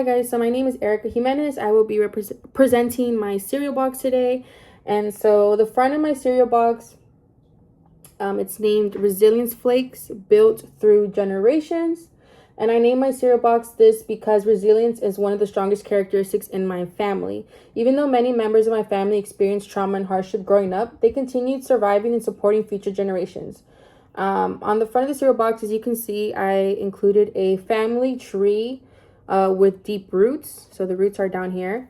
Hi guys, so my name is Erica Jimenez. I will be presenting my cereal box today. And so the front of my cereal box, it's named Resilience Flakes Built Through Generations. And I named my cereal box this because resilience is one of the strongest characteristics in my family. Even though many members of my family experienced trauma and hardship growing up, they continued surviving and supporting future generations. On the front of the cereal box, as you can see, I included a family tree with deep roots. So the roots are down here.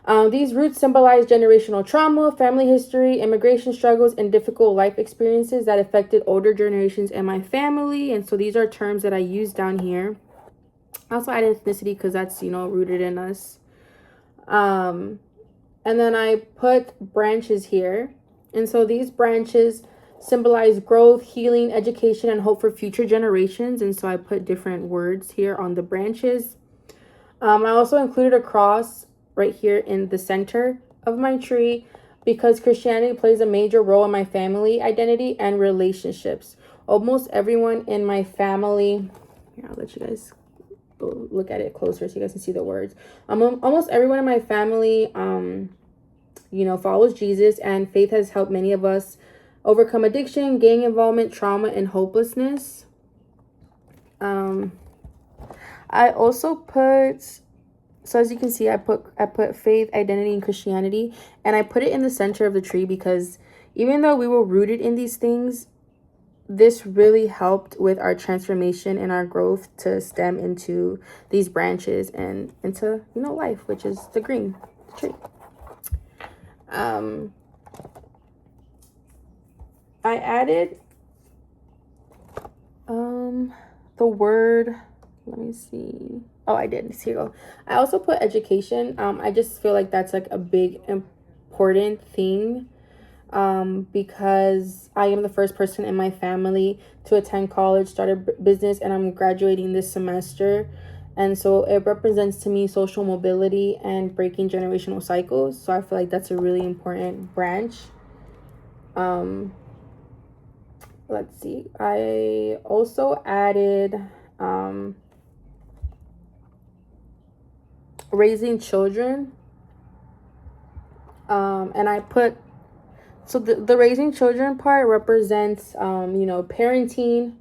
These roots symbolize generational trauma, family history, immigration struggles, and difficult life experiences that affected older generations in my family. And so these are terms that I use down here. I also add ethnicity because that's, rooted in us. And then I put branches here. And so these branches symbolize growth, healing, education, and hope for future generations. And so I put different words here on the branches. I also included a cross right here in the center of my tree because Christianity plays a major role in my family identity and relationships. Almost everyone in my family, here, I'll let you guys look at it closer so you guys can see the words. Almost everyone in my family, follows Jesus, and faith has helped many of us overcome addiction, gang involvement, trauma, and hopelessness. I also put, so as you can see, I put faith, identity, and Christianity, and I put it in the center of the tree because even though we were rooted in these things, this really helped with our transformation and our growth to stem into these branches and into, life, which is the green tree. I added the word, let me see. Oh, I did. Here you go. I also put education. I just feel like that's like a big important thing because I am the first person in my family to attend college, start a business, and I'm graduating this semester. And so it represents to me social mobility and breaking generational cycles. So I feel like that's a really important branch. Let's see. I also added raising children. And I put, so the raising children part represents, parenting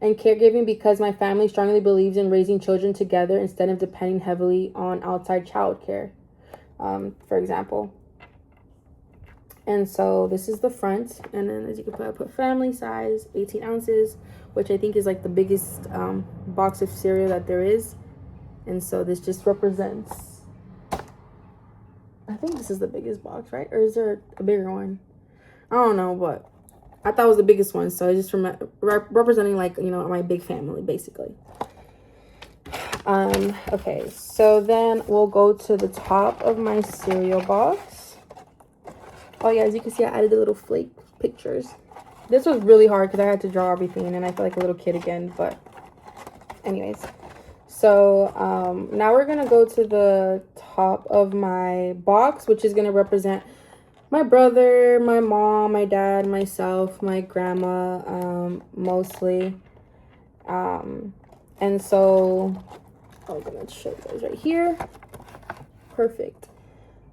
and caregiving because my family strongly believes in raising children together instead of depending heavily on outside childcare, for example. And so this is the front. And then as you can I put family size, 18 ounces, which I think is like the biggest box of cereal that there is. And so this just represents, I think this is the biggest box, right? Or is there a bigger one? I don't know, but I thought it was the biggest one. So it's just representing like, my big family, basically. Okay, so then we'll go to the top of my cereal box. Oh yeah, as you can see, I added the little flake pictures. This was really hard because I had to draw everything and I feel like a little kid again, but anyways. So now we're gonna go to the top of my box, which is gonna represent my brother, my mom, my dad, myself, my grandma, mostly. And so I'm gonna show you guys right here. Perfect.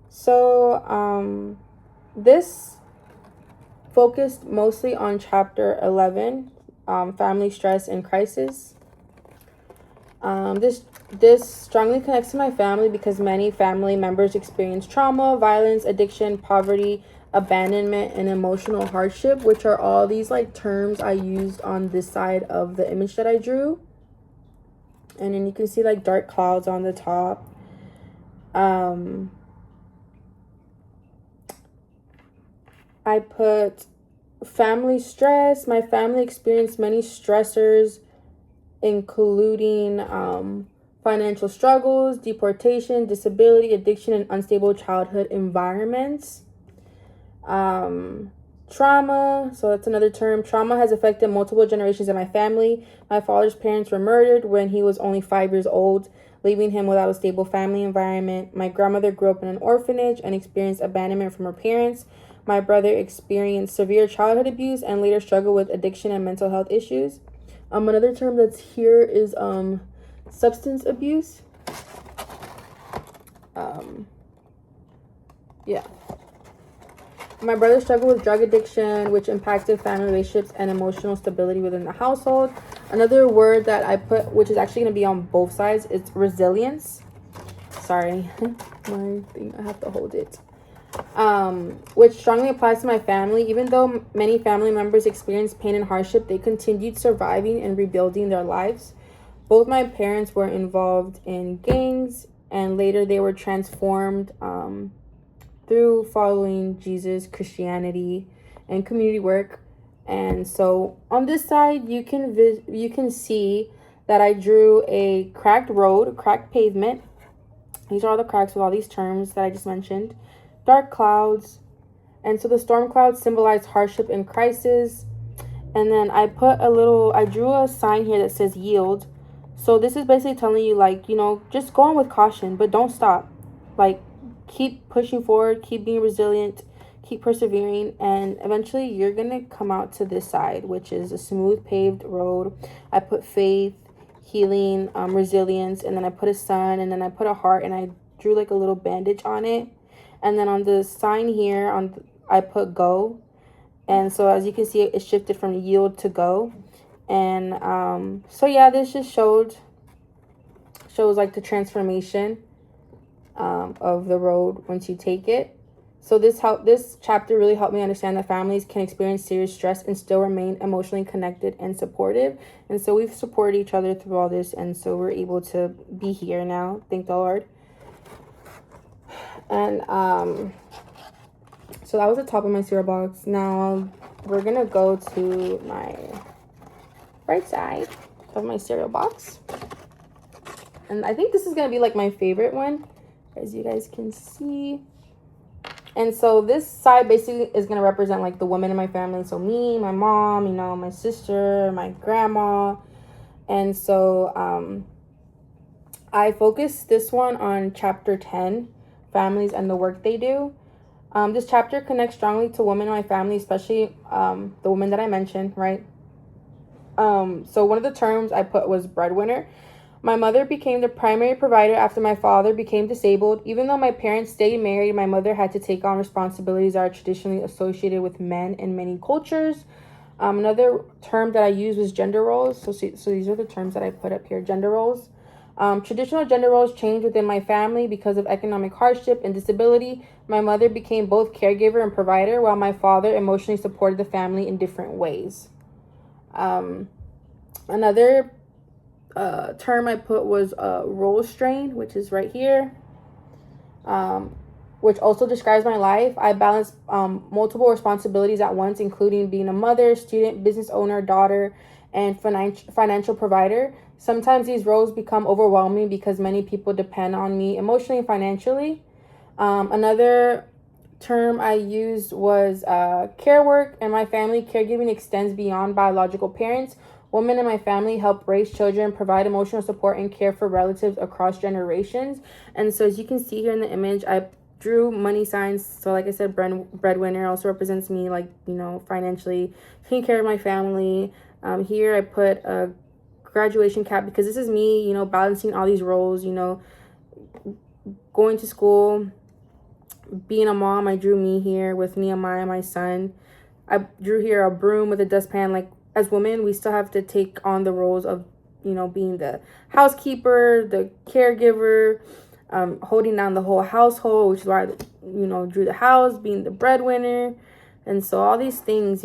So this focused mostly on chapter 11, family stress and crisis. This strongly connects to my family because many family members experience trauma, violence, addiction, poverty, abandonment, and emotional hardship, which are all these like terms I used on this side of the image that I drew. And then you can see like dark clouds on the top. I put family stress. My family experienced many stressors, including financial struggles, deportation, disability, addiction, and unstable childhood environments. Trauma, so that's another term. Trauma has affected multiple generations in my family. My father's parents were murdered when he was only 5 years old, leaving him without a stable family environment. My grandmother grew up in an orphanage and experienced abandonment from her parents. My brother experienced severe childhood abuse and later struggled with addiction and mental health issues. Another term that's here is substance abuse. Yeah. My brother struggled with drug addiction, which impacted family relationships and emotional stability within the household. Another word that I put, which is actually going to be on both sides, is resilience. Sorry, my thing, I have to hold it. Which strongly applies to my family. Even though many family members experienced pain and hardship, they continued surviving and rebuilding their lives. Both my parents were involved in gangs, and later they were transformed through following Jesus, Christianity, and community work. And so on this side, you can see that I drew a cracked road, cracked pavement. These are all the cracks with all these terms that I just mentioned. Dark clouds. And so the storm clouds symbolize hardship and crisis. And then I drew a sign here that says yield. So this is basically telling you, like, just go on with caution, but don't stop. Like, keep pushing forward, keep being resilient, keep persevering, and eventually you're going to come out to this side, which is a smooth paved road. I put faith, healing, resilience, and then I put a sun, and then I put a heart, and I drew like a little bandage on it. And then on the sign here, I put go. And so as you can see, it shifted from yield to go. And so yeah, this just shows like the transformation of the road once you take it. So this chapter really helped me understand that families can experience serious stress and still remain emotionally connected and supportive. And so we've supported each other through all this, and so we're able to be here now. Thank the Lord. And so that was the top of my cereal box. Now we're gonna go to my right side of my cereal box, and I think this is gonna be like my favorite one, as you guys can see. And so this side basically is going to represent like the women in my family. So me, my mom, my sister, my grandma. And so I focused this one on chapter 10, families and the work they do. This chapter connects strongly to women in my family, especially the woman that I mentioned, right? So one of the terms I put was breadwinner. My mother became the primary provider after my father became disabled. Even though my parents stayed married, my mother had to take on responsibilities that are traditionally associated with men in many cultures. Another term that I used was gender roles. So these are the terms that I put up here, gender roles. Traditional gender roles changed within my family because of economic hardship and disability. My mother became both caregiver and provider, while my father emotionally supported the family in different ways. Another term I put was role strain, which is right here, which also describes my life. I balance multiple responsibilities at once, including being a mother, student, business owner, daughter, and financial provider. Sometimes these roles become overwhelming because many people depend on me emotionally and financially. Another term I used was care work. In my family, caregiving extends beyond biological parents. Women in my family help raise children, provide emotional support, and care for relatives across generations. And so as you can see here in the image, I drew money signs. So like I said, breadwinner also represents me, like, financially taking care of my family. Here I put a graduation cap because this is me, balancing all these roles, going to school, being a mom. I drew me here with Nehemiah, my son. I drew here a broom with a dustpan. Like, as women, we still have to take on the roles of, being the housekeeper, the caregiver, holding down the whole household, which is why I, drew the house, being the breadwinner. And so all these things,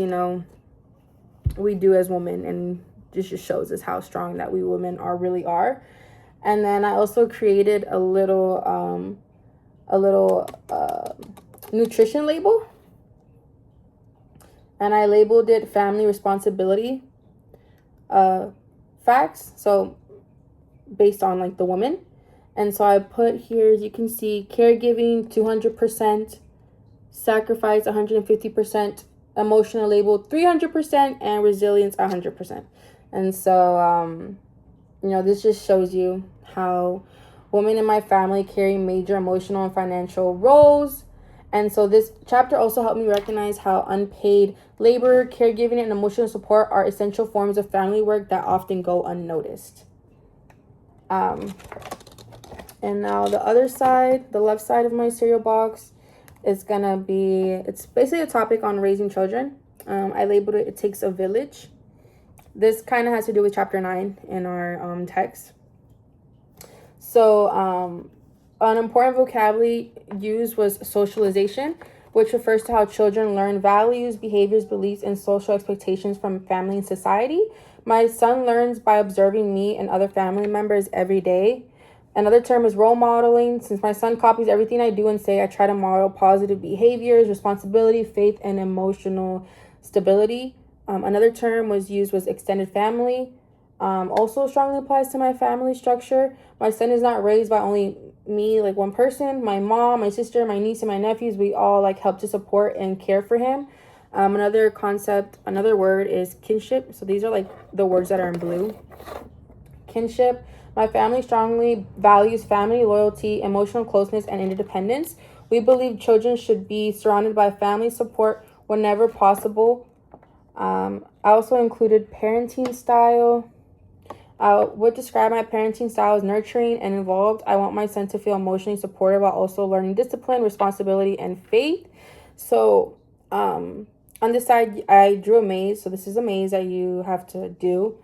we do as women, and this just shows us how strong that we women really are. And then I also created a little nutrition label. And I labeled it family responsibility facts. So based on like the woman. And so I put here, as you can see, caregiving 200%, sacrifice 150%, emotional label 300%, and resilience 100%. And so, this just shows you how women in my family carry major emotional and financial roles. And so this chapter also helped me recognize how unpaid labor, caregiving, and emotional support are essential forms of family work that often go unnoticed. And now the other side, the left side of my cereal box, is gonna be, it's basically a topic on raising children. I labeled it, It Takes a Village. This kind of has to do with chapter 9 in our text. So an important vocabulary used was socialization, which refers to how children learn values, behaviors, beliefs, and social expectations from family and society. My son learns by observing me and other family members every day. Another term is role modeling. Since my son copies everything I do and say, I try to model positive behaviors, responsibility, faith, and emotional stability. Another term was extended family. Also strongly applies to my family structure. My son is not raised by only me, like one person. My mom, my sister, my niece, and my nephews, we all like help to support and care for him. Another word is kinship. So these are like the words that are in blue. Kinship. My family strongly values family, loyalty, emotional closeness, and interdependence. We believe children should be surrounded by family support whenever possible. I also included parenting style. I would describe my parenting style as nurturing and involved. I want my son to feel emotionally supported while also learning discipline, responsibility, and faith. So on this side, I drew a maze. So this is a maze that you have to do.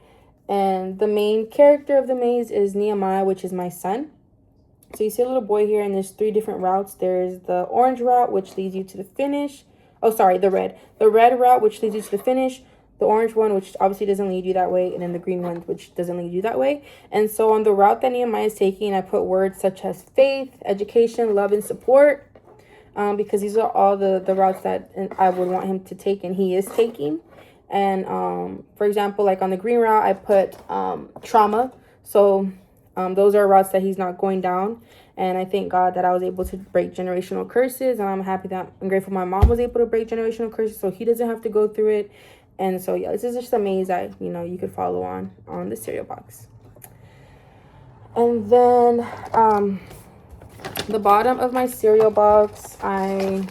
And the main character of the maze is Nehemiah, which is my son. So you see a little boy here, and there's 3 different routes. There's the orange route, which leads you to the finish. Oh, sorry, the red. The red route, which leads you to the finish. The orange one, which obviously doesn't lead you that way. And then the green one, which doesn't lead you that way. And so on the route that Nehemiah is taking, I put words such as faith, education, love, and support. Because these are all the routes that I would want him to take and he is taking. And for example, like on the green route, I put trauma. So those are routes that he's not going down. And I thank God that I was able to break generational curses. And I'm grateful my mom was able to break generational curses so he doesn't have to go through it. And so, yeah, this is just a maze that, you could follow on the cereal box. And then the bottom of my cereal box, I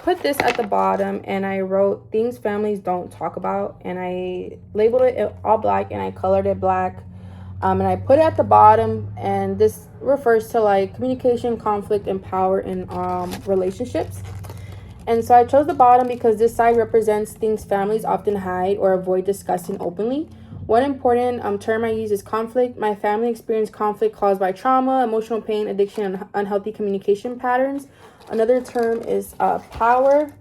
put this at the bottom and I wrote things families don't talk about, and I labeled it all black and I colored it black. And I put it at the bottom, and this refers to like communication, conflict, and power in relationships. And so I chose the bottom because this side represents things families often hide or avoid discussing openly. One important term I use is conflict. My family experienced conflict caused by trauma, emotional pain, addiction, and unhealthy communication patterns. Another term is power.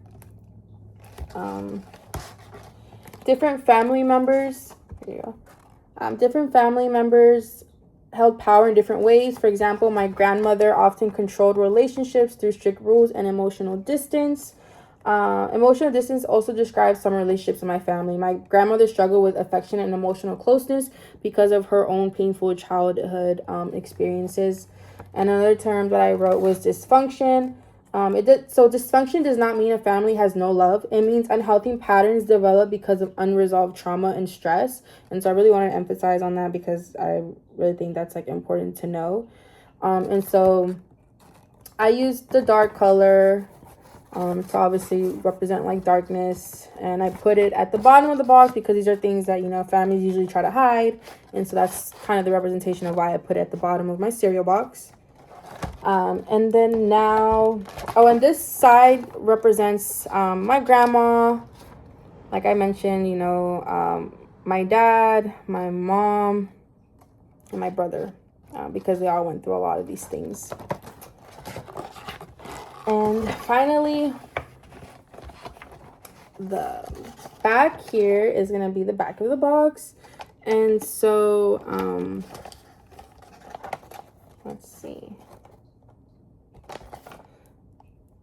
Different family members. Here you go. Different family members held power in different ways. For example, my grandmother often controlled relationships through strict rules and emotional distance. Emotional distance also describes some relationships in my family. My grandmother struggled with affection and emotional closeness because of her own painful childhood experiences. And another term that I wrote was dysfunction. So dysfunction does not mean a family has no love. It means unhealthy patterns develop because of unresolved trauma and stress. And so I really want to emphasize on that because I really think that's like important to know. And so I used the dark color to obviously represent like darkness, and I put it at the bottom of the box because these are things that families usually try to hide, and so that's kind of the representation of why I put it at the bottom of my cereal box. And then now, and this side represents my grandma, like I mentioned, my dad, my mom, and my brother, because they all went through a lot of these things. And finally, the back here is going to be the back of the box. And so, let's see.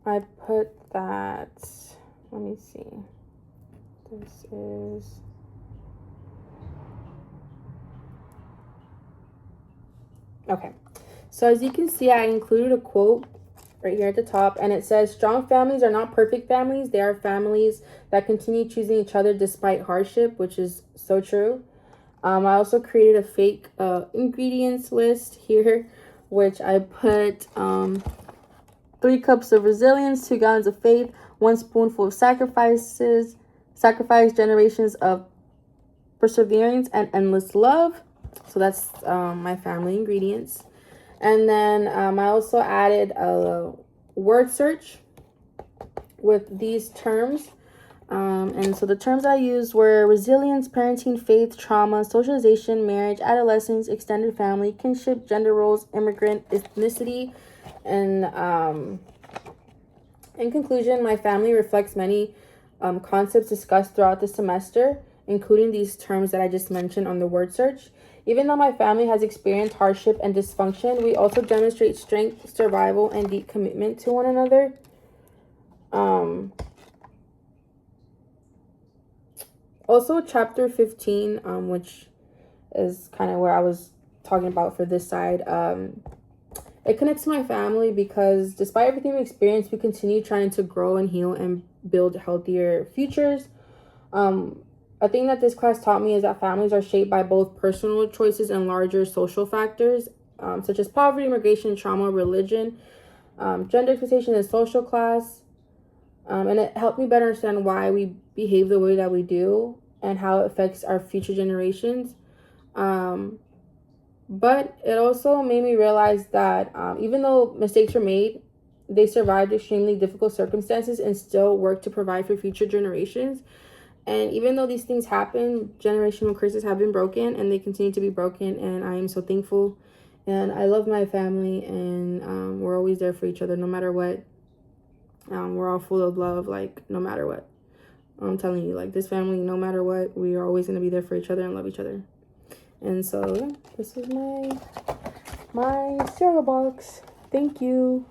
I put that, let me see. This is, okay. So as you can see, I included a quote right here at the top, and it says, "Strong families are not perfect families. They are families that continue choosing each other despite hardship," which is so true. I also created a fake ingredients list here, which I put 3 cups of resilience, 2 gallons of faith, 1 spoonful of sacrifice, generations of perseverance, and endless love. So that's my family ingredients. And then I also added a word search with these terms. And so the terms I used were resilience, parenting, faith, trauma, socialization, marriage, adolescence, extended family, kinship, gender roles, immigrant, ethnicity. And in conclusion, my family reflects many concepts discussed throughout the semester, including these terms that I just mentioned on the word search. Even though my family has experienced hardship and dysfunction, we also demonstrate strength, survival, and deep commitment to one another. Also, chapter 15, which is kind of where I was talking about for this side, it connects to my family because despite everything we experienced, we continue trying to grow and heal and build healthier futures. A thing that this class taught me is that families are shaped by both personal choices and larger social factors, such as poverty, immigration, trauma, religion, gender expectation, and social class. And it helped me better understand why we behave the way that we do and how it affects our future generations. But it also made me realize that even though mistakes were made, they survived extremely difficult circumstances and still work to provide for future generations. And even though these things happen, generational curses have been broken and they continue to be broken. And I am so thankful. And I love my family, and we're always there for each other no matter what. We're all full of love, like, no matter what. I'm telling you, like, this family, no matter what, we are always going to be there for each other and love each other. And so, yeah, this is my cereal box. Thank you.